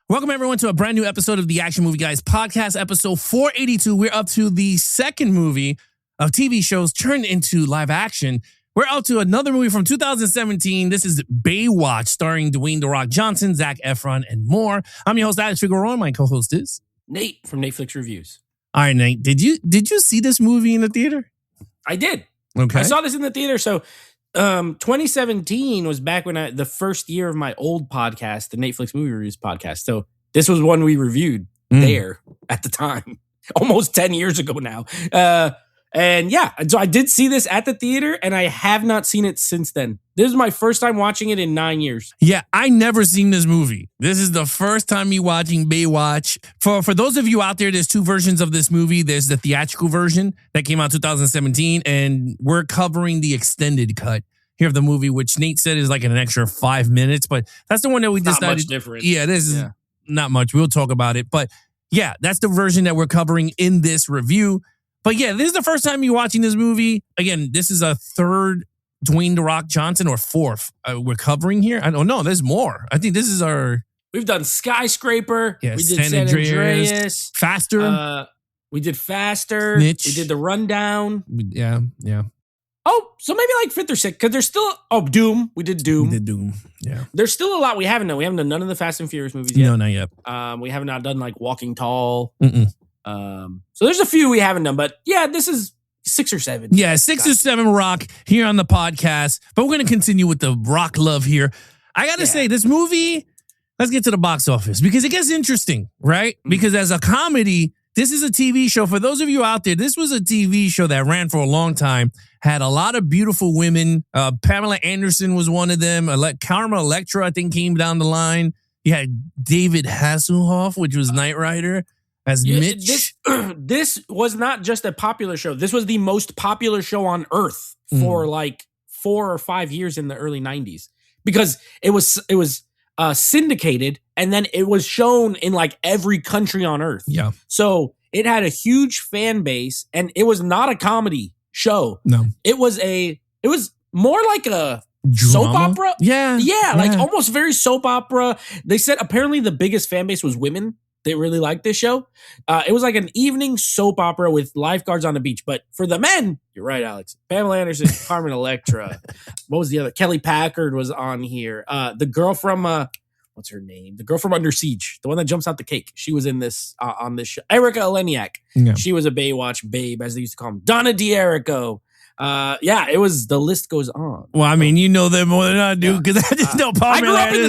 Welcome, everyone, to a brand new episode of the Action Movie Guys podcast, episode 482. We're up to the second movie of TV shows turned into live action. We're up to another movie from 2017. This is Baywatch, starring Dwayne "The Rock" Johnson, Zac Efron, and more. I'm your host, Alex Figueroa. My co-host is Nate from Netflix Reviews. All right, Nate. Did you see this movie in the theater? I did. Okay. I saw this in the theater. So 2017 was back when the first year of my old podcast, the Netflix Movie Reviews podcast. So this was one we reviewed there at the time, almost 10 years ago now. And yeah, so I did see this at the theater, and I have not seen it since then. This is my first time watching it in 9 years. Yeah, I never seen this movie. This is the first time me watching Baywatch. For those of you out there, there's two versions of this movie. There's the theatrical version that came out 2017, and we're covering the extended cut here of the movie, which Nate said is like an extra 5 minutes, but that's the one that we decided. Not much different. Yeah, this is not much. We'll talk about it, but yeah, that's the version that we're covering in this review. But yeah, this is the first time you're watching this movie. Again, this is a third Dwayne "The Rock" Johnson, or fourth we're covering here. I don't know. There's more. I think this is our... We've done Skyscraper. Yeah, we did San Andreas. Faster. We did Faster. Snitch. We did The Rundown. Yeah. Oh, so maybe like fifth or sixth, because there's still... Oh, Doom. We did Doom. Yeah. There's still a lot we haven't done. We haven't done none of the Fast and Furious movies yet. No, not yet. We have not done like Walking Tall. Mm-mm. So there's a few we haven't done, but yeah, this is 6 or 7. Yeah, 6 or 7 Rock here on the podcast. But we're going to continue with the Rock love here. I got to say, this movie, let's get to the box office because it gets interesting, right? Because as a comedy, this is a TV show. For those of you out there, this was a TV show that ran for a long time, had a lot of beautiful women. Pamela Anderson was one of them. Carmen Electra, I think, came down the line. You had David Hasselhoff, which was Knight Rider. As Mitch. This was not just a popular show. This was the most popular show on Earth for like 4 or 5 years in the early 90s because it was syndicated and then it was shown in like every country on Earth. Yeah. So it had a huge fan base and it was not a comedy show. No. It was more like a soap opera. Yeah. Like almost very soap opera. They said apparently the biggest fan base was women. They really liked this show. It was like an evening soap opera with lifeguards on the beach. But for the men, you're right, Alex. Pamela Anderson, Carmen Electra. What was the other? Kelly Packard was on here. The girl from, what's her name? The girl from Under Siege. The one that jumps out the cake. She was in this, on this show. Erica Eleniak. Yeah. She was a Baywatch babe, as they used to call him. Donna D'Errico. It was, the list goes on. Well, I mean, you know them more than I do because I just know Pamela. I grew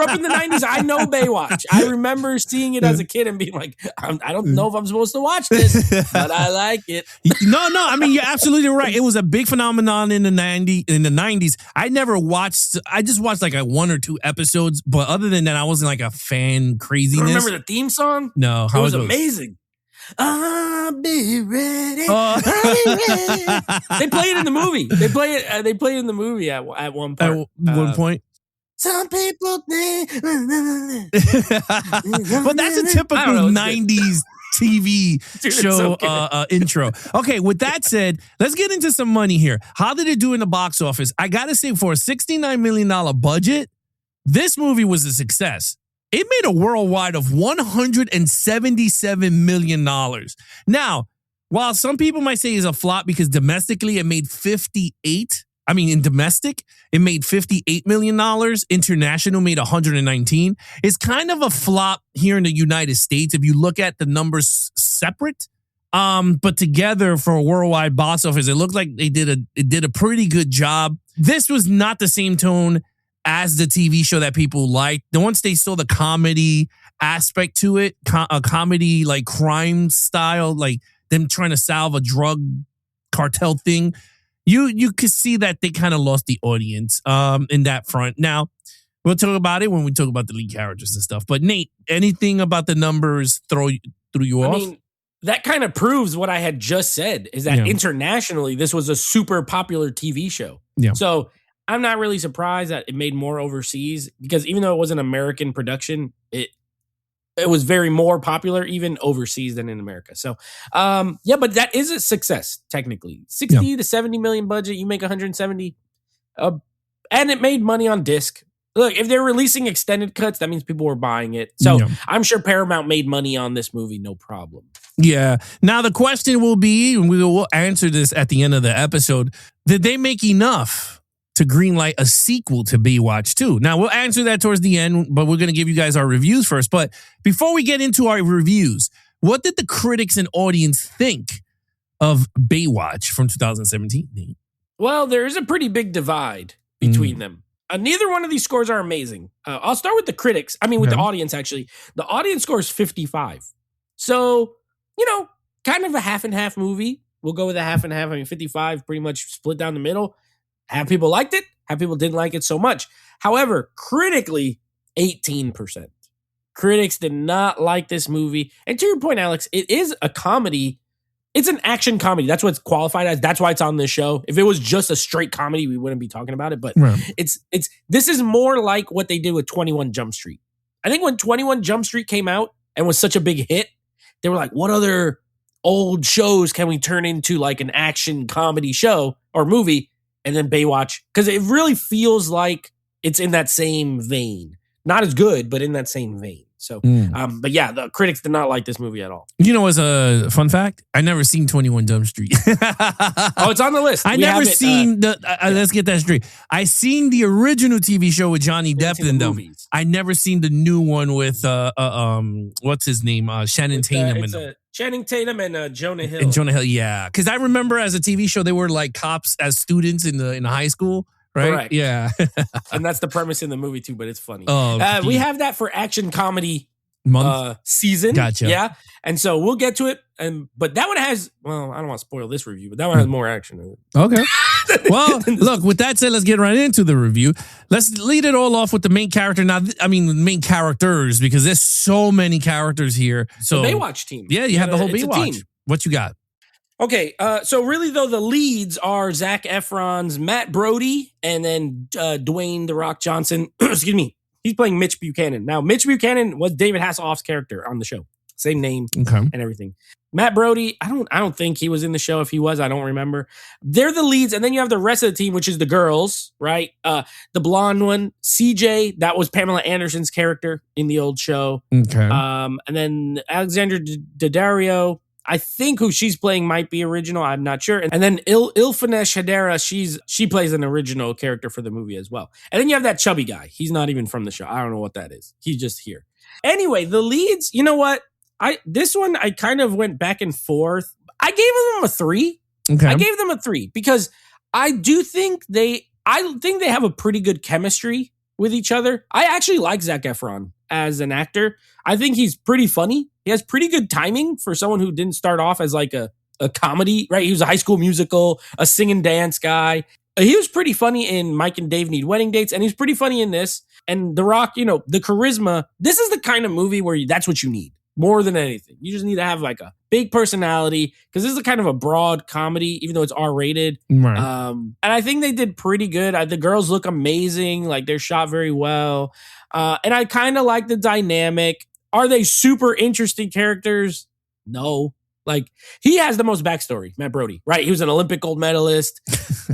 up in the 90s. I know Baywatch. I remember seeing it as a kid and being like, I don't know if I'm supposed to watch this, but I like it. No, I mean, you're absolutely right. It was a big phenomenon in the 90s. I just watched like 1 or 2 episodes, but other than that, I wasn't like a fan craziness. You remember the theme song? No. It was amazing. I'll be ready. I'll be ready. They play it in the movie. They play it in the movie at one part. At one point. Some people think. Well, that's a typical 90s TV show intro. Okay, with that said, let's get into some money here. How did it do in the box office? I got to say, for a $69 million budget, this movie was a success. It made a worldwide of $177 million. Now, while some people might say it's a flop because domestically it made in domestic, it made $58 million. International made $119. It's kind of a flop here in the United States if you look at the numbers separate. But together for a worldwide box office, it looked like it did a pretty good job. This was not the same tone as the TV show that people liked. Once they saw the comedy aspect to it, a comedy like crime style, like them trying to solve a drug cartel thing, you could see that they kind of lost the audience in that front. Now, we'll talk about it when we talk about the lead characters and stuff. But Nate, anything about the numbers threw you off? I mean, that kind of proves what I had just said, is that internationally, this was a super popular TV show. Yeah. So I'm not really surprised that it made more overseas because even though it was an American production, it was very more popular even overseas than in America. So, but that is a success technically. 60 to 70 million budget, you make 170, and it made money on disc. Look, if they're releasing extended cuts, that means people were buying it. So I'm sure Paramount made money on this movie, no problem. Yeah. Now the question will be, and we will answer this at the end of the episode, did they make enough to greenlight a sequel to Baywatch 2? Now we'll answer that towards the end, but we're going to give you guys our reviews first. But before we get into our reviews, what did the critics and audience think of Baywatch from 2017? Well, there is a pretty big divide between them. Neither one of these scores are amazing. I'll start with the critics. I mean, with the audience, actually. The audience score is 55. So, kind of a half and half movie. We'll go with a half and half. I mean, 55 pretty much split down the middle. Half people liked it. Half people didn't like it so much. However, critically, 18%. Critics did not like this movie. And to your point, Alex, it is a comedy. It's an action comedy. That's what it's qualified as. That's why it's on this show. If it was just a straight comedy, we wouldn't be talking about it. But this is more like what they did with 21 Jump Street. I think when 21 Jump Street came out and was such a big hit, they were like, what other old shows can we turn into like an action comedy show or movie? And then Baywatch, because it really feels like it's in that same vein. Not as good, but in that same vein. So, but yeah, the critics did not like this movie at all. As a fun fact, I never seen 21 Jump Street. Oh, it's on the list. I never seen let's get that straight. I seen the original TV show with Johnny Depp in them. I never seen the new one with what's his name? Channing Tatum. Channing Tatum and Jonah Hill. And Jonah Hill, yeah. Because I remember as a TV show, they were like cops as students in the high school. Right? Correct. Yeah. And that's the premise in the movie too, but it's funny. Oh, we have that for action comedy month season. Gotcha. Yeah. And so we'll get to it. But that one has, well, I don't want to spoil this review, but that one has more action in it. Okay. Well, look, with that said, let's get right into the review. Let's lead it all off with the main character. Now, the main characters, because there's so many characters here. So the Baywatch team. Yeah, you have the whole Baywatch. What you got? Okay, so really, though, the leads are Zac Efron's Matt Brody and then Dwayne "The Rock" Johnson. Excuse me. He's playing Mitch Buchanan. Now, Mitch Buchanan was David Hasselhoff's character on the show. Same name and everything. Matt Brody, I don't think he was in the show. If he was, I don't remember. They're the leads, and then you have the rest of the team, which is the girls, right? The blonde one, CJ, that was Pamela Anderson's character in the old show. Okay. And then Alexandra Daddario, I think who she's playing might be original. I'm not sure. And then Ilfanesh Hedera, she plays an original character for the movie as well. And then you have that chubby guy. He's not even from the show. I don't know what that is. He's just here. Anyway, the leads, you know what? This one, I kind of went back and forth. I gave them a 3. Okay. I gave them a 3 because I think they have a pretty good chemistry with each other. I actually like Zac Efron as an actor. I think he's pretty funny. He has pretty good timing for someone who didn't start off as like a comedy, right? He was a High School Musical, a sing and dance guy. He was pretty funny in Mike and Dave Need Wedding Dates, and he's pretty funny in this. And The Rock, the charisma. This is the kind of movie where that's what you need more than anything. You just need to have like a big personality because this is a kind of a broad comedy, even though it's R-rated. Right. And I think they did pretty good. The girls look amazing. Like they're shot very well. And I kind of like the dynamic. Are they super interesting characters? No. Like, he has the most backstory, Matt Brody, right? He was an Olympic gold medalist,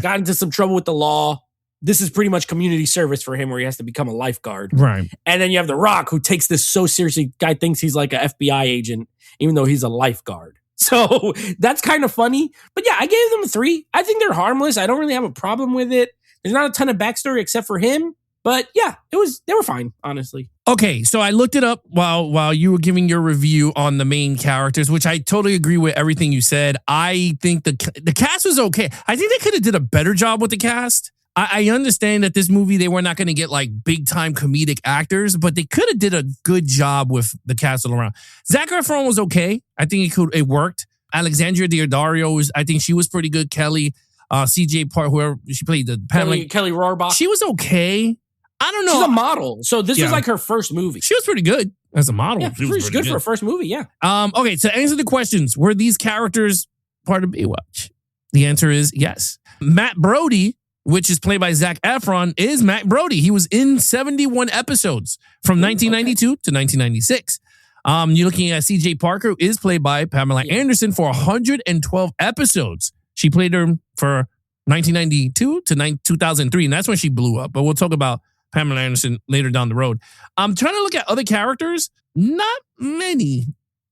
got into some trouble with the law. This is pretty much community service for him where he has to become a lifeguard. Right. And then you have The Rock, who takes this so seriously. Guy thinks he's like an FBI agent, even though he's a lifeguard. So that's kind of funny. But yeah, I gave them a 3. I think they're harmless. I don't really have a problem with it. There's not a ton of backstory except for him. But yeah, they were fine, honestly. Okay, so I looked it up while you were giving your review on the main characters, which I totally agree with everything you said. I think the cast was okay. I think they could have did a better job with the cast. I understand that this movie, they were not going to get like big time comedic actors, but they could have did a good job with the cast all around. Zac Efron was okay. I think it worked. Alexandria Daddario, I think she was pretty good. Kelly, CJ Park, whoever she played, Kelly Rohrbach. She was okay. I don't know. She's a model. So this was like her first movie. She was pretty good as a model. Yeah, she was good for her first movie, yeah. Okay, to answer the questions, were these characters part of Baywatch? The answer is yes. Matt Brody, which is played by Zac Efron, is Matt Brody. He was in 71 episodes from 1992 to 1996. You're looking at CJ Parker, who is played by Pamela Anderson for 112 episodes. She played her for 1992 to 2003, and that's when she blew up. But we'll talk about Pamela Anderson later down the road. I'm trying to look at other characters. Not many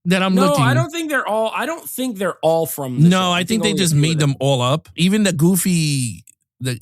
that I'm looking. No, I don't think they're all from the show. No, I think they just made them all up. Even the goofy, the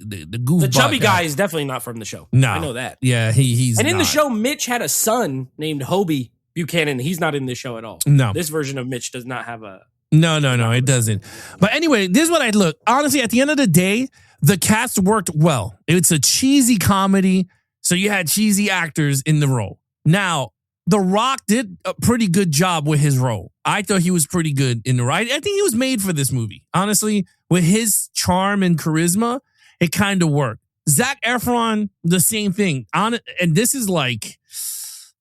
goof. The chubby guy is definitely not from the show. No. I know that. Yeah, he's And in not. the show, Mitch had a son named Hobie Buchanan. He's not in this show at all. No. This version of Mitch does not have a... No, it doesn't. But anyway, this is what I look. Honestly, at the end of the day, the cast worked well. It's a cheesy comedy, so you had cheesy actors in the role. Now, The Rock did a pretty good job with his role. I thought he was pretty good in the role. I think he was made for this movie. Honestly, with his charm and charisma, it kind of worked. Zac Efron, the same thing. And this is like,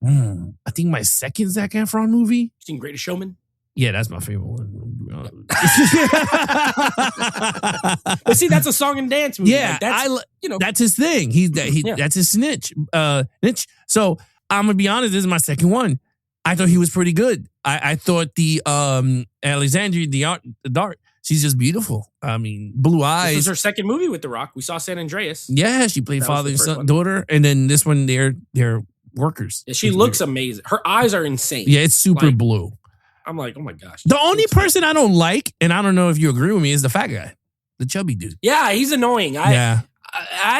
I think my second Zac Efron movie. You seen Greatest Showman? Yeah, that's my favorite one. But see, that's a song and dance movie. Yeah, like that's his thing. That's his niche. So I'm gonna be honest. This is my second one. I thought he was pretty good. I thought the Alexandria Dart. She's just beautiful. I mean, blue eyes. This was her second movie with The Rock. We saw San Andreas. Yeah, she played father and son, daughter, and then this one they're workers. Yeah, she looks amazing. Her eyes are insane. Yeah, it's super blue. I'm like, oh my gosh. The only person I don't like, and I don't know if you agree with me, is the fat guy, the chubby dude. Yeah, he's annoying. I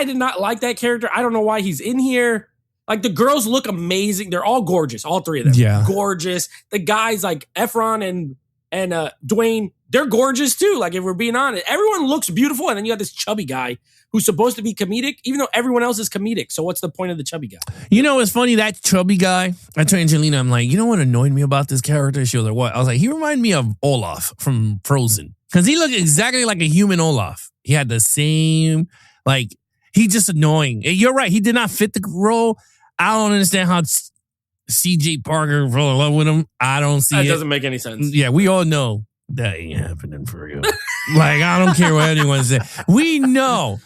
did not like that character. I don't know why he's in here. Like, the girls look amazing. They're all gorgeous. All three of them. Yeah. Gorgeous. The guys like Efron and Dwayne, they're gorgeous too. Like, if we're being honest, everyone looks beautiful. And then you have this chubby guy who's supposed to be comedic, even though everyone else is comedic. So what's the point of the chubby guy? You know, it's funny, that chubby guy, I told Angelina, I'm like, you know what annoyed me about this character? She was like, what? I was like, he reminded me of Olaf from Frozen. Because he looked exactly like a human Olaf. He had the same, like, he's just annoying. You're right, he did not fit the role. I don't understand how CJ Parker fell in love with him. I don't see it. That doesn't make any sense. Yeah, we all know that ain't happening for real. Like, I don't care what anyone says. We know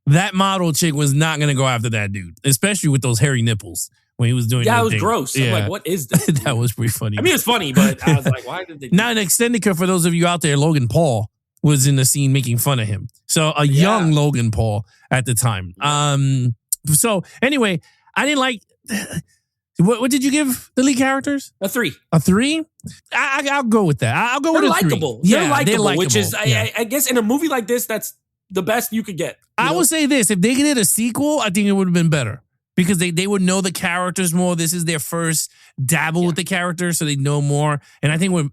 that model chick was not going to go after that dude, especially with those hairy nipples when he was doing that. Yeah, it was thing. gross. Yeah. I'm like, what is this? That was pretty funny. I mean, it's funny, but I was like, why did they do Now, an extended cut for those of you out there, Logan Paul was in the scene making fun of him. So a young Logan Paul at the time. So anyway, I didn't like... What did you give the lead characters? A 3. A 3? I'll go with that. I'll go with a 3. Likable. Yeah, they're likable, which is, yeah. I guess, in a movie like this, that's the best you could get. I would say this. If they did a sequel, I think it would have been better. Because they would know the characters more. This is their first dabble with the characters, so they know more. And I think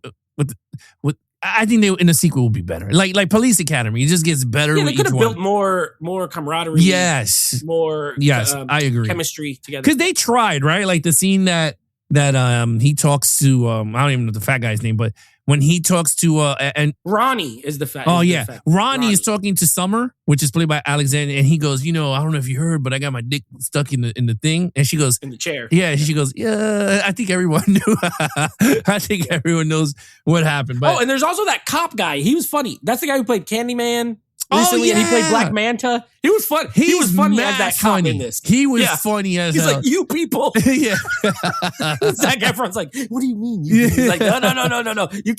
I think they in a sequel would be better. Like Police Academy, it just gets better. Yeah, they could have built more camaraderie. Yes, more. I agree. Chemistry together because they tried, right? Like the scene that he talks to. I don't even know the fat guy's name, but when he talks to and Ronnie is the fat. Ronnie is talking to Summer, which is played by Alexander, and he goes, I don't know if you heard, but I got my dick stuck in the thing, and she goes in the chair. Yeah, she goes, yeah. I think everyone knew. I think everyone knows what happened. But and there's also that cop guy. He was funny. That's the guy who played Candyman recently, and he played Black Manta. He was fun. He was funny as that cop in this. He was funny as hell. He's like, you people. Yeah. Zac Efron's like, what do you mean? He's like, no. You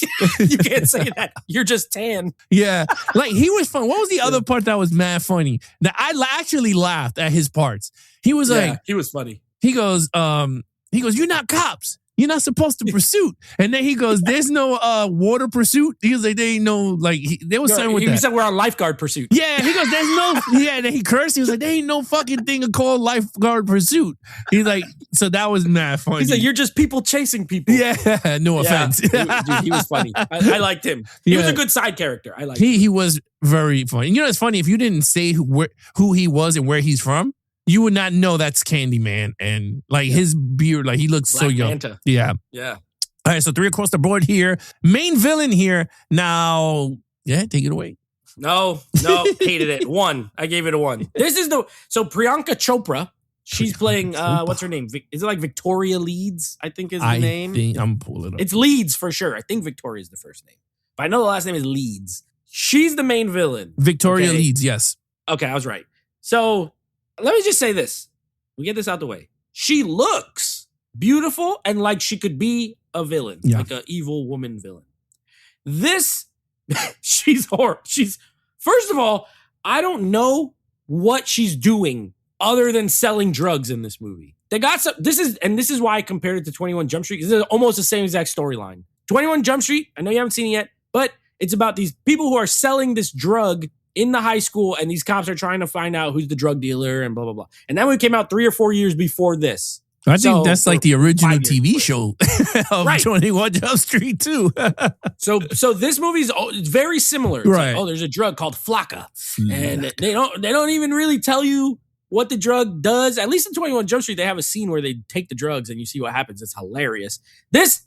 can't say that. You're just tan. Yeah. Like, he was fun. What was the other part that was mad funny? That I actually laughed at his parts. He was like, he was funny. He goes, you're not cops. You're not supposed to pursuit. And then he goes, there's no water pursuit. He was like, they ain't no, like, there was something with that. He said we're on lifeguard pursuit. Yeah, he goes, there's no, then he cursed. He was like, there ain't no fucking thing called lifeguard pursuit. He's like, so that was mad funny. He's like, you're just people chasing people. Yeah, no offense. Dude, he was funny. I liked him. He was a good side character. I liked him. He was very funny. You know, it's funny, if you didn't say who he was and where he's from, you would not know that's Candyman, and like his beard, like he looks Black so young. Manta. Yeah. All right, so 3 across the board here. Main villain here. Now, take it away. No, hated it. 1. I gave it a 1. This is so Priyanka Chopra. She's playing. What's her name? Is it like Victoria Leeds? I think is the name. I'm pulling it up. It's Leeds for sure. I think Victoria is the first name, but I know the last name is Leeds. She's the main villain. Victoria Leeds. Yes. Okay, I was right. So. Let me just say this. We get this out the way. She looks beautiful and like she could be a villain, like an evil woman villain. This, she's horrible. First of all, I don't know what she's doing other than selling drugs in this movie. They got some. This is why I compared it to 21 Jump Street. This is almost the same exact storyline. 21 Jump Street. I know you haven't seen it yet, but it's about these people who are selling this drug in the high school, and these cops are trying to find out who's the drug dealer and blah blah blah. And that one came out 3 or 4 years before this. I think that's like the original TV show of right. 21 Jump Street too. So this movie's very similar. It's right. like, there's a drug called Flocka, and they don't even really tell you what the drug does. At least in 21 Jump Street, they have a scene where they take the drugs and you see what happens. It's hilarious. This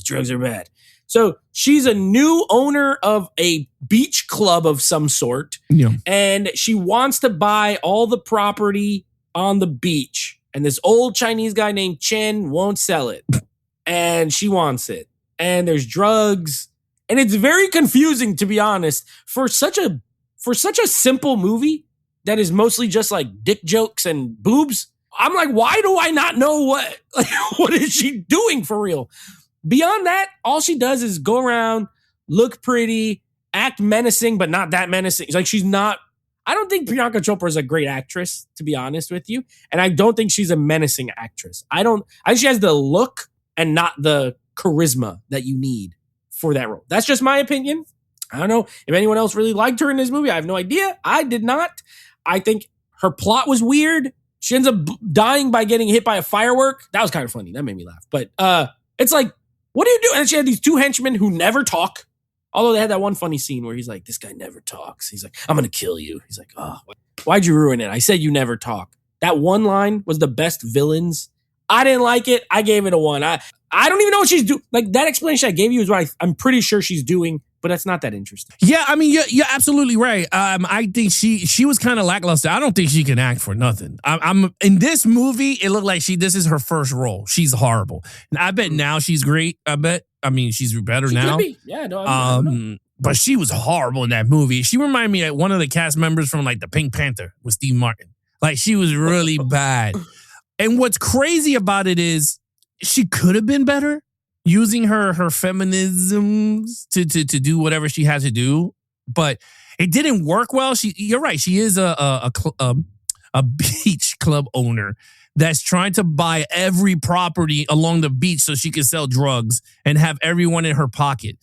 drugs are bad. So she's a new owner of a beach club of some sort, and she wants to buy all the property on the beach. And this old Chinese guy named Chen won't sell it. And she wants it. And there's drugs. And it's very confusing, to be honest, for such a simple movie that is mostly just like dick jokes and boobs. I'm like, why do I not know what is she doing for real? Beyond that, all she does is go around, look pretty, act menacing, but not that menacing. It's like she's not. I don't think Priyanka Chopra is a great actress, to be honest with you. And I don't think she's a menacing actress. I think she has the look and not the charisma that you need for that role. That's just my opinion. I don't know if anyone else really liked her in this movie. I have no idea. I did not. I think her plot was weird. She ends up dying by getting hit by a firework. That was kind of funny. That made me laugh. But it's like, what do you do? And she had these 2 henchmen who never talk. Although they had that one funny scene where he's like, this guy never talks. He's like, I'm going to kill you. He's like, oh, why'd you ruin it? I said you never talk. That one line was the best villains. I didn't like it. I gave it a 1. I don't even know what she's doing. Like, that explanation I gave you is what I'm pretty sure she's doing, but that's not that interesting. Yeah, I mean, you're absolutely right. I think she was kind of lackluster. I don't think she can act for nothing. I'm in this movie, it looked like this is her first role. She's horrible. And I bet now she's great. I mean, she's better now. Could be. Yeah, no, I don't know. But she was horrible in that movie. She reminded me of one of the cast members from like the Pink Panther with Steve Martin. Like, she was really bad. And what's crazy about it is she could have been better using her feminisms to do whatever she had to do, but it didn't work well. You're right. She is a beach club owner that's trying to buy every property along the beach so she can sell drugs and have everyone in her pocket.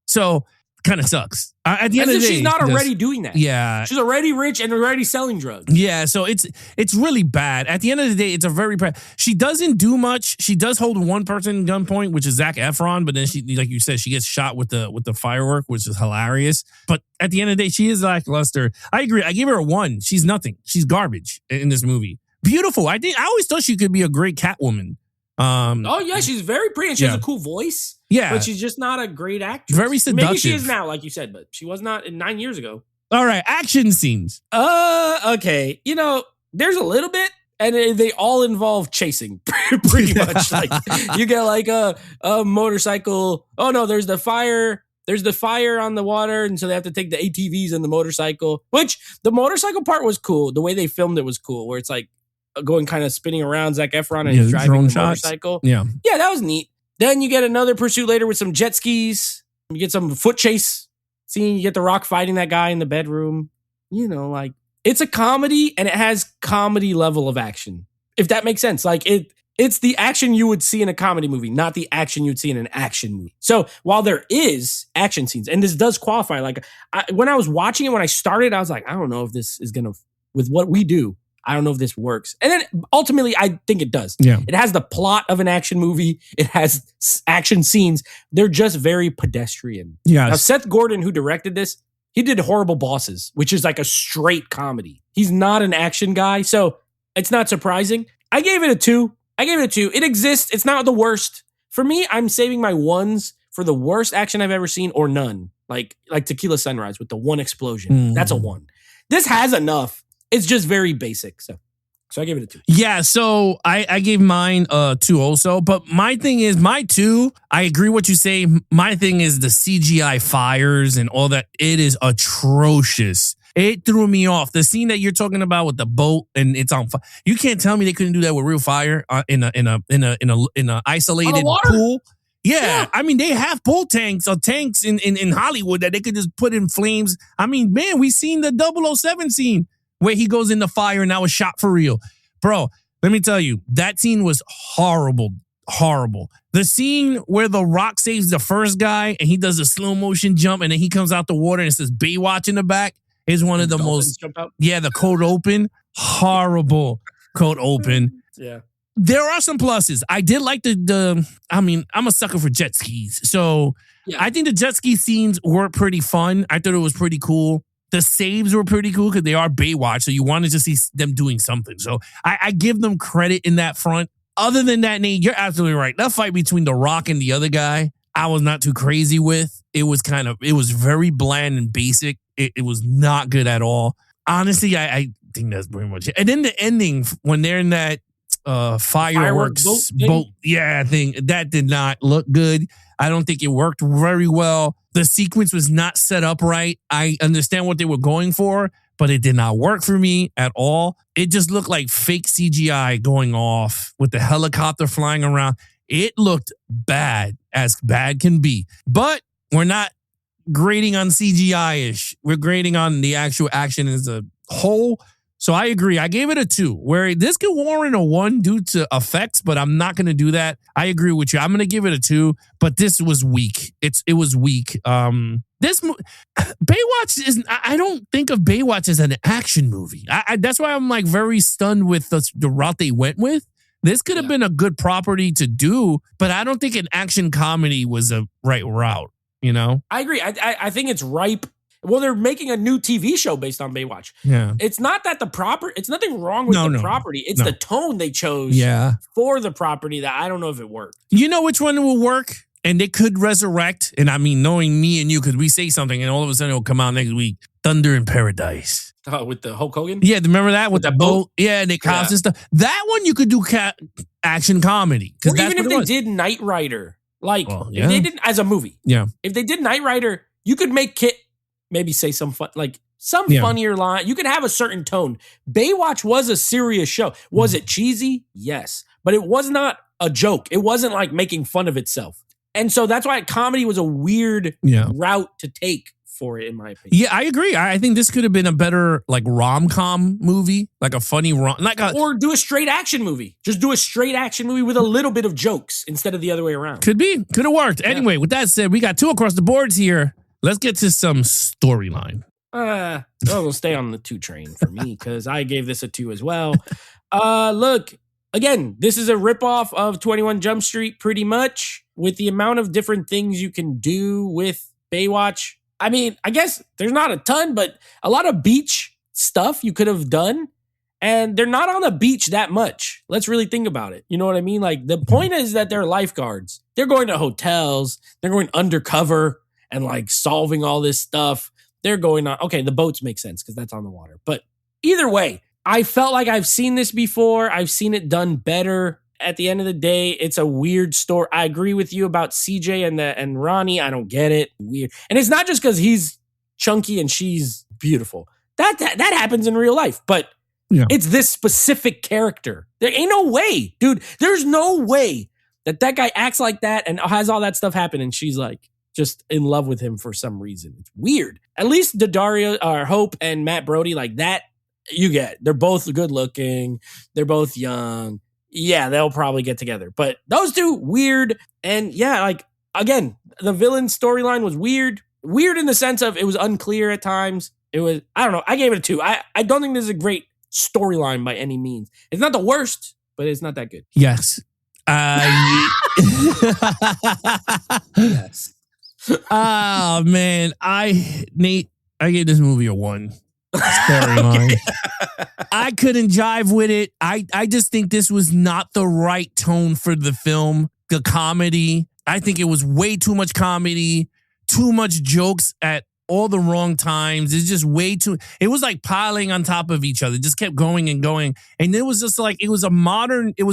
So kind of sucks. At the end of the day, she's not already doing that. Yeah, she's already rich and already selling drugs. Yeah, so it's really bad. At the end of the day, it's a very bad. She doesn't do much. She does hold one person gunpoint, which is Zac Efron, but then she, like you said, she gets shot with the firework, which is hilarious. But at the end of the day, she is lackluster. I agree. I give her a 1. She's nothing. She's garbage in this movie. Beautiful. I always thought she could be a great Catwoman. Oh yeah, she's very pretty and she has a cool voice. Yeah, but she's just not a great actress. Very seductive. Maybe she is now, like you said, but she was not 9 years ago. All right, action scenes. Okay. There's a little bit, and they all involve chasing, pretty much. Like, you get like a motorcycle. Oh no, there's the fire. There's the fire on the water, and so they have to take the ATVs and the motorcycle. Which the motorcycle part was cool. The way they filmed it was cool, where it's like going kind of spinning around Zac Efron and he's driving the motorcycle. Yeah, that was neat. Then you get another pursuit later with some jet skis. You get some foot chase scene. You get The Rock fighting that guy in the bedroom. Like, it's a comedy and it has comedy level of action, if that makes sense. Like, it's the action you would see in a comedy movie, not the action you'd see in an action movie. So while there is action scenes, and this does qualify, like when I was watching it, when I started, I was like, I don't know if this is going to, with what we do, I don't know if this works. And then ultimately, I think it does. Yeah. It has the plot of an action movie. It has action scenes. They're just very pedestrian. Yes. Now, Seth Gordon, who directed this, he did Horrible Bosses, which is like a straight comedy. He's not an action guy, so it's not surprising. I gave it a 2. It exists. It's not the worst. For me, I'm saving my 1s for the worst action I've ever seen or none. Like Tequila Sunrise with the 1 explosion. That's a 1. This has enough. It's just very basic. So I gave it a 2. Yeah, so I gave mine 2 also. But my thing is, my 2, I agree what you say. My thing is the CGI fires and all that. It is atrocious. It threw me off. The scene that you're talking about with the boat and it's on fire. You can't tell me they couldn't do that with real fire in a isolated pool. Yeah, I mean, they have pool tanks or tanks in Hollywood that they could just put in flames. I mean, man, we seen the 007 scene where he goes in the fire and that was shot for real. Bro, let me tell you, that scene was horrible. Horrible. The scene where The Rock saves the first guy and he does a slow motion jump and then he comes out the water and it says Baywatch in the back is one of the most, the cold open. Horrible cold open. Yeah. There are some pluses. I did like I'm a sucker for jet skis. So I think the jet ski scenes were pretty fun. I thought it was pretty cool. The saves were pretty cool because they are Baywatch. So you wanted to see them doing something. So I give them credit in that front. Other than that, Nate, you're absolutely right. That fight between The Rock and the other guy, I was not too crazy with. It was very bland and basic. It was not good at all. Honestly, I think that's pretty much it. And then the ending, when they're in that fireworks boat thing, that did not look good. I don't think it worked very well. The sequence was not set up right. I understand what they were going for, but it did not work for me at all. It just looked like fake CGI going off with the helicopter flying around. It looked bad, as bad can be. But we're not grading on CGI-ish. We're grading on the actual action as a whole. So I agree. I gave it a 2, where this could warrant a 1 due to effects, but I'm not going to do that. I agree with you. I'm going to give it a 2, but this was weak. It was weak. Baywatch is, I don't think of Baywatch as an action movie. That's why I'm like very stunned with the route they went with. This could have been a good property to do, but I don't think an action comedy was a right route, you know? I agree. I think it's ripe. Well, they're making a new TV show based on Baywatch. Yeah. It's not that it's nothing wrong with the property. It's the tone they chose for the property that I don't know if it worked. You know which one will work? And they could resurrect. And I mean, knowing me and you, because we say something and all of a sudden it'll come out next week. Thunder in Paradise. With the Hulk Hogan? Yeah, remember that? With the boat? Yeah, and the cops and stuff. That one you could do action comedy. Or even if they did Knight Rider. Like, if they didn't, as a movie. Yeah. If they did Knight Rider, you could make Kit maybe say some fun, like some funnier line. You could have a certain tone. Baywatch was a serious show. Was it cheesy? Yes. But it was not a joke. It wasn't like making fun of itself. And so that's why comedy was a weird route to take for it, in my opinion. Yeah, I agree. I think this could have been a better like rom-com movie, like a funny or do a straight action movie. Just do a straight action movie with a little bit of jokes instead of the other way around. Could have worked. Yeah. Anyway, with that said, we got 2 across the boards here. Let's get to some storyline. We'll stay on the 2 train for me because I gave this a 2 as well. Look, again, this is a ripoff of 21 Jump Street pretty much, with the amount of different things you can do with Baywatch. I mean, I guess there's not a ton, but a lot of beach stuff you could have done. And they're not on the beach that much. Let's really think about it. You know what I mean? Like, the point is that they're lifeguards. They're going to hotels. They're going undercover and like solving all this stuff. They're going on. Okay, the boats make sense because that's on the water. But either way, I felt like I've seen this before. I've seen it done better. At the end of the day, it's a weird story. I agree with you about CJ and Ronnie. I don't get it. Weird. And it's not just because he's chunky and she's beautiful. That happens in real life. But it's this specific character. There ain't no way, dude. There's no way that guy acts like that and has all that stuff happen and she's like just in love with him for some reason. It's weird. At least Hope and Matt Brody, like that, you get. They're both good looking. They're both young. Yeah, they'll probably get together. But those 2, weird. And yeah, like, again, the villain storyline was weird. Weird in the sense of it was unclear at times. It was, I don't know. I gave it a 2. I don't think this is a great storyline by any means. It's not the worst, but it's not that good. Yes. Yes. Oh, man. Nate, I gave this movie a 1. Storyline. Okay. I couldn't jive with it. I just think this was not the right tone for the film. The comedy. I think it was way too much comedy, too much jokes at all the wrong times. It's just way too, it was like piling on top of each other. It just kept going and going. And it was just like, it was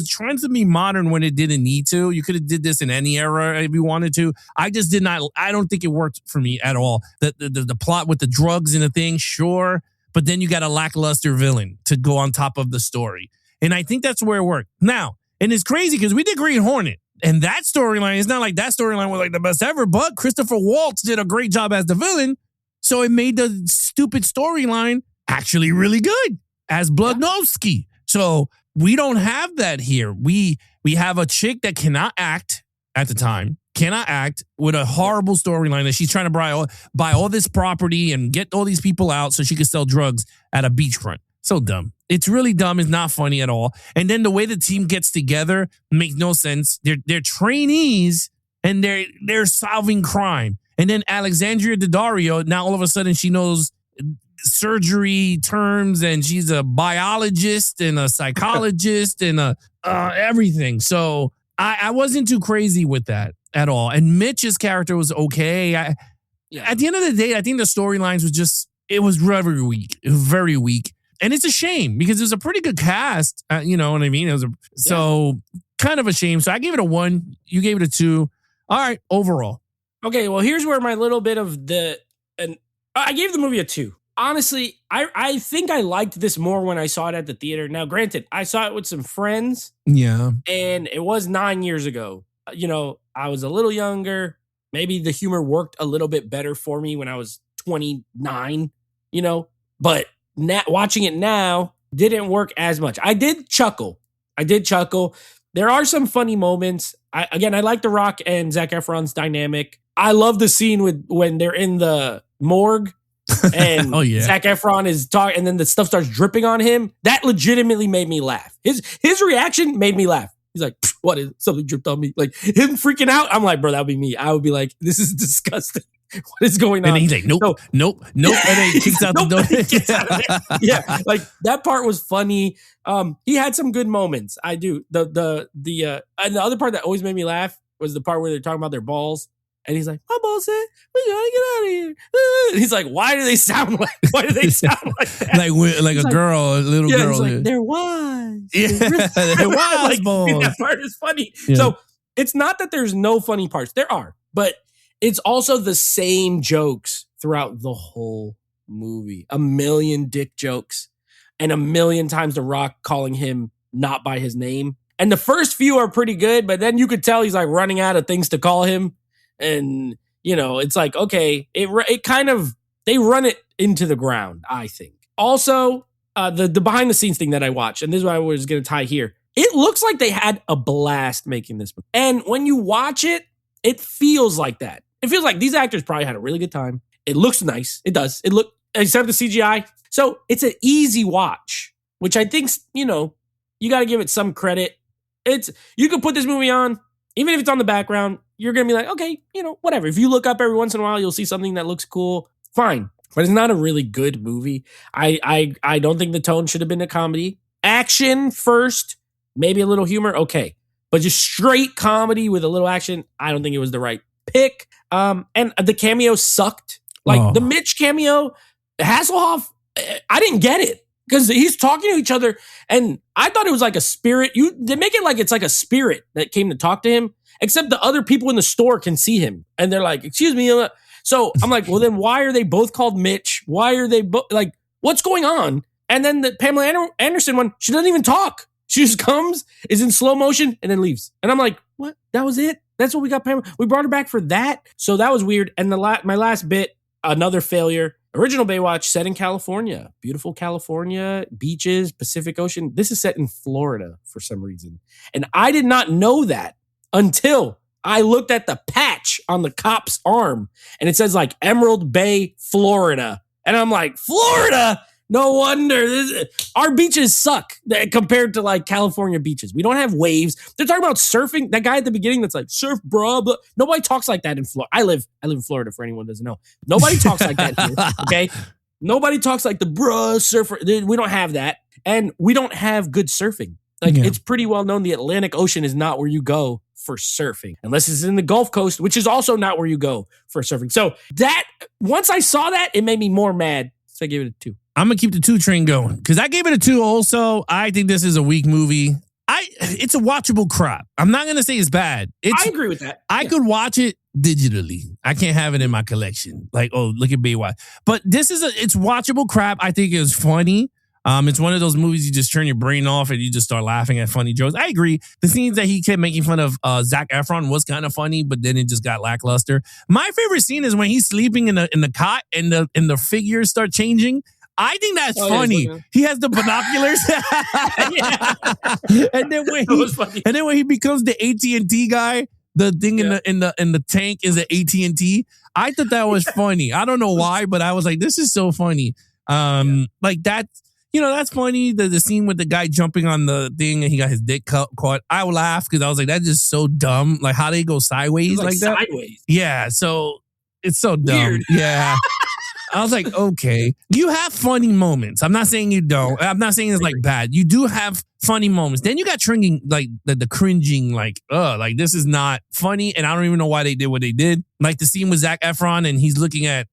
trying to be modern when it didn't need to. You could have did this in any era if you wanted to. I don't think it worked for me at all. The plot with the drugs and the thing, sure. But then you got a lackluster villain to go on top of the story. And I think that's where it worked. Now, and it's crazy because we did Green Hornet. And that storyline, it's not like that storyline was like the best ever, but Christopher Waltz did a great job as the villain. So it made the stupid storyline actually really good as Bludnovsky. So we don't have that here. We have a chick that cannot act at the time, cannot act with a horrible storyline that she's trying to buy all this property and get all these people out so she can sell drugs at a beachfront. So dumb. It's really dumb. It's not funny at all. And then the way the team gets together makes no sense. They're trainees and they're solving crime. And then Alexandria Daddario, now all of a sudden she knows surgery terms and she's a biologist and a psychologist and everything. So I wasn't too crazy with that at all. And Mitch's character was okay. At the end of the day, I think the storylines was very weak. It was very weak. And it's a shame because it was a pretty good cast. You know what I mean? Kind of a shame. So I gave it a 1. You gave it a 2. All right, overall. Okay, well, here's where my little bit of I gave the movie a 2. Honestly, I think I liked this more when I saw it at the theater. Now, granted, I saw it with some friends. Yeah. And it was 9 years ago. You know, I was a little younger. Maybe the humor worked a little bit better for me when I was 29, you know, but watching it now didn't work as much. I did chuckle. There are some funny moments. I like The Rock and Zac Efron's dynamic. I love the scene when they're in the morgue and Zac Efron is talking and then the stuff starts dripping on him. That legitimately made me laugh. His reaction made me laugh. He's like, what is something dripped on me? Like him freaking out. I'm like, bro, that would be me. I would be like, this is disgusting. What is going on? And he's like, nope. And then he kicks out the door. Yeah, like that part was funny. He had some good moments. I do. And the other part that always made me laugh was the part where they're talking about their balls. And he's like, my ball said, we gotta get out of here. And he's like, why do they sound like that? like a girl, a little girl. He's like, they're wise. Yeah, they're wise balls. Dude, that part is funny. Yeah. So it's not that there's no funny parts. There are. But it's also the same jokes throughout the whole movie. A million dick jokes. And a million times The Rock calling him not by his name. And the first few are pretty good, but then you could tell he's like running out of things to call him. And, you know, it's like, okay, it kind of, they run it into the ground, I think. Also, the behind the scenes thing that I watched, and this is what I was going to tie here. It looks like they had a blast making this movie. And when you watch it, it feels like that. It feels like these actors probably had a really good time. It looks nice. It does. Except the CGI. So it's an easy watch, which I think, you know, you got to give it some credit. You could put this movie on, even if it's on the background, you're going to be like, okay, you know, whatever. If you look up every once in a while, you'll see something that looks cool. Fine. But it's not a really good movie. I don't think the tone should have been a comedy. Action first, maybe a little humor. Okay. But just straight comedy with a little action, I don't think it was the right pick. And the cameo sucked. Like the Mitch cameo, Hasselhoff, I didn't get it. Because he's talking to each other, and I thought it was like a spirit. They make it like it's like a spirit that came to talk to him, except the other people in the store can see him, and they're like, "Excuse me." So I'm like, well, then why are they both called Mitch? Why are they like, what's going on? And then the Pamela Anderson one, she doesn't even talk. She just comes, is in slow motion, and then leaves. And I'm like, what? That was it? That's what we got, Pamela. We brought her back for that. So that was weird. And my last bit, another failure. Original Baywatch set in California. Beautiful California, beaches, Pacific Ocean. This is set in Florida for some reason. And I did not know that until I looked at the patch on the cop's arm. And it says like Emerald Bay, Florida. And I'm like, Florida? No wonder. Our beaches suck compared to like California beaches. We don't have waves. They're talking about surfing. That guy at the beginning that's like, surf, bro. Blah. Nobody talks like that in Florida. I live in Florida for anyone who doesn't know. Nobody talks like that here, okay? Nobody talks like the bruh surfer. We don't have that. And we don't have good surfing. Like It's pretty well known the Atlantic Ocean is not where you go for surfing. Unless it's in the Gulf Coast, which is also not where you go for surfing. So that, once I saw that, it made me more mad. So I gave it a 2. I'm going to keep the 2 train going because I gave it a 2 also. I think this is a weak movie. It's a watchable crap. I'm not going to say it's bad. I agree with that. I could watch it digitally. I can't have it in my collection. Like, oh, look at Baywatch. But it's watchable crap. I think it's funny. It's one of those movies you just turn your brain off and you just start laughing at funny jokes. I agree. The scenes that he kept making fun of Zac Efron was kind of funny, but then it just got lackluster. My favorite scene is when he's sleeping in the cot and the figures start changing. I think that's funny. He has the binoculars, and then when he becomes the AT&T guy, the thing in the tank is an AT&T. I thought that was funny. I don't know why, but I was like, this is so funny. Like that. That's funny. The scene with the guy jumping on the thing and he got his dick caught. I would laugh because I was like, that's just so dumb. Like how they go sideways like that. Sideways. Yeah. So it's so dumb. Weird. Yeah. I was like, okay. You have funny moments. I'm not saying you don't. I'm not saying it's like bad. You do have funny moments. Then you got cringing, like the cringing, like this is not funny. And I don't even know why they did what they did. Like the scene with Zac Efron and he's looking at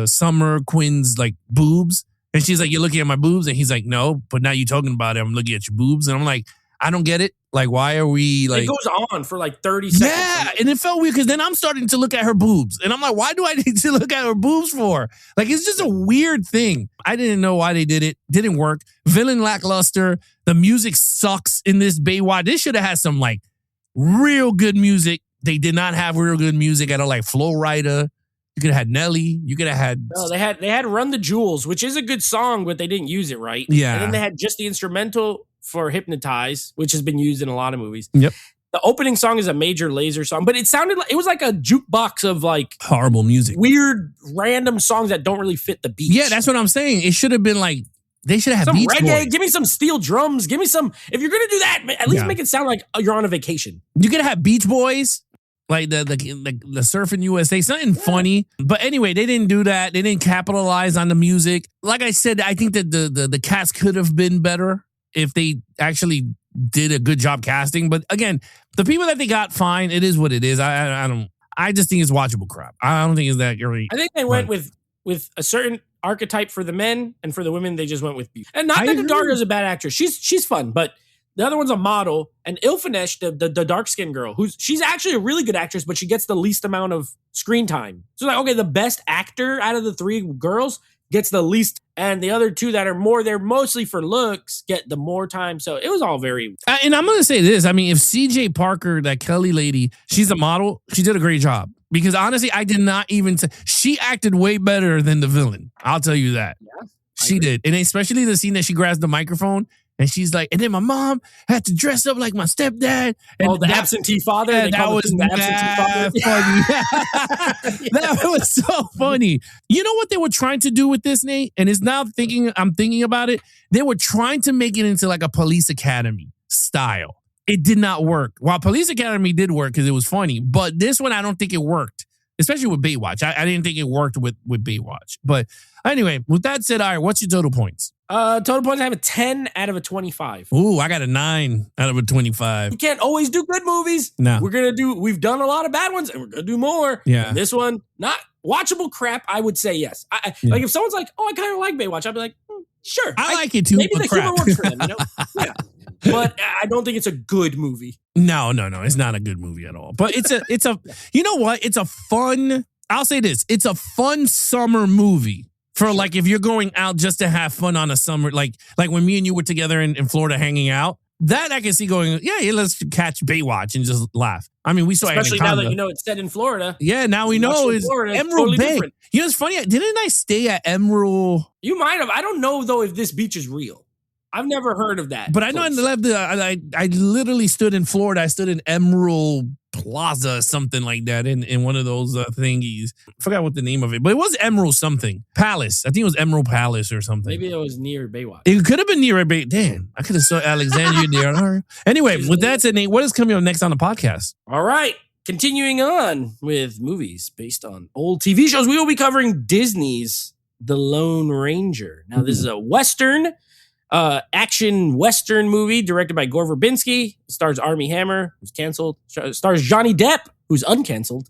Summer Quinn's like boobs. And she's like, you're looking at my boobs? And he's like, no, but now you're talking about it. I'm looking at your boobs. And I'm like, I don't get it. Like, why are we like... It goes on for like 30 seconds. Yeah, and it felt weird because then I'm starting to look at her boobs. And I'm like, why do I need to look at her boobs for? Like, it's just a weird thing. I didn't know why they did it. Didn't work. Villain lackluster. The music sucks in this Baywatch. They should have had some like real good music. They did not have real good music at all, like Flo Rida. You could have had Nelly. You could have had... No, they had Run the Jewels, which is a good song, but they didn't use it right. Yeah. And then they had just the instrumental for Hypnotize, which has been used in a lot of movies. Yep. The opening song is a Major Lazer song, but it sounded like it was like a jukebox of like horrible music, weird, random songs that don't really fit the beat. Yeah, that's what I'm saying. It should have been like they should have some Beach reggae. Boys. Give me some steel drums. Give me some. If you're gonna do that, at least make it sound like you're on a vacation. You could have Beach Boys. Like the Surfing USA, something funny. But anyway, they didn't do that. They didn't capitalize on the music. Like I said, I think that the cast could have been better if they actually did a good job casting. But again, the people that they got, fine. It is what it is. I just think it's watchable crap. I don't think it's that great. I think they went with a certain archetype for the men, and for the women, they just went with beauty. And not that Darga is a bad actress. She's fun, but the other one's a model, and Ilfanesh, the dark-skinned girl, she's actually a really good actress, but she gets the least amount of screen time. So like, okay, the best actor out of the three girls gets the least, and the other two that are they're mostly for looks, get the more time. So it was all very... And I'm going to say this. I mean, if CJ Parker, that Kelly lady, she's a model, she did a great job. Because honestly, I did not even... She acted way better than the villain. I'll tell you that. Yeah, she did. And especially the scene that she grabs the microphone, and she's like, and then my mom had to dress up like my stepdad. And the absentee father? Yeah, that was the absentee father. Funny. That was so funny. You know what they were trying to do with this, Nate? And it's now I'm thinking about it. They were trying to make it into like a Police Academy style. It did not work. While Police Academy did work because it was funny, but this one, I don't think it worked. Especially with Baywatch. I didn't think it worked with Baywatch. But anyway, with that said, all right, what's your total points? Total points, I have a 10 out of a 25. Ooh, I got a 9 out of a 25. You can't always do good movies. No. We've done a lot of bad ones, and we're going to do more. Yeah. And this one, not watchable crap, I would say yes. Like if someone's like, oh, I kind of like Baywatch, I'd be like, sure. I like it too. Maybe the humor works for them, you know? Yeah. But I don't think it's a good movie. No. It's not a good movie at all. But it's a, you know what? It's a fun, I'll say this. It's a fun summer movie for like, if you're going out just to have fun on a summer, like when me and you were together in Florida hanging out, that I can see going, yeah, let's catch Baywatch and just laugh. I mean, we saw especially now that you know it's set in Florida. Yeah, now we know it's Emerald totally Bay. Different. You know, it's funny. Didn't I stay at Emerald? You might have. I don't know though if this beach is real. I've never heard of that. But I know I left I literally stood in Florida. I stood in Emerald Plaza, something like that, in one of those thingies. I forgot what the name of it, but it was Emerald something. Palace. I think it was Emerald Palace or something. Maybe it was near Baywatch. It could have been near Baywatch. Damn, I could have saw Alexandria there. Anyway, with that said, Nate, what is coming up next on the podcast? All right. Continuing on with movies based on old TV shows, we will be covering Disney's The Lone Ranger. Now, this is a Western, action Western movie directed by Gore Verbinski. It stars Armie Hammer, who's canceled. Stars Johnny Depp, who's uncanceled.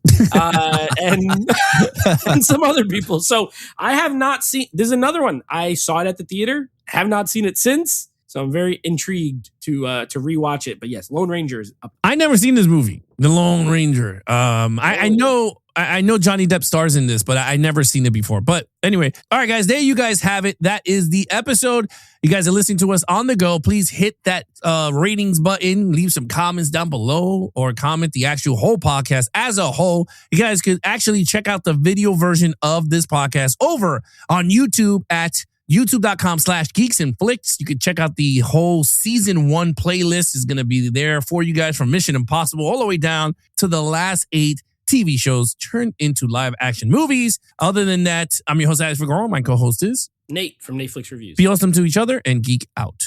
And some other people. So I have not seen, there's another one. I saw it at the theater, have not seen it since. So I'm very intrigued to rewatch it. But yes, Lone Ranger is up. I never seen this movie, The Lone Ranger. I know Johnny Depp stars in this, but I never seen it before. But anyway, all right, guys, there you guys have it. That is the episode. You guys are listening to us on the go. Please hit that ratings button. Leave some comments down below or comment the actual whole podcast as a whole. You guys could actually check out the video version of this podcast over on YouTube at YouTube.com/Geeks and Flicks. You can check out the whole season 1 playlist is going to be there for you guys from Mission Impossible all the way down to the last 8 TV shows turned into live action movies. Other than that, I'm your host, Alex Figueroa. My co-host is Nate from Netflix Reviews. Be awesome to each other and geek out.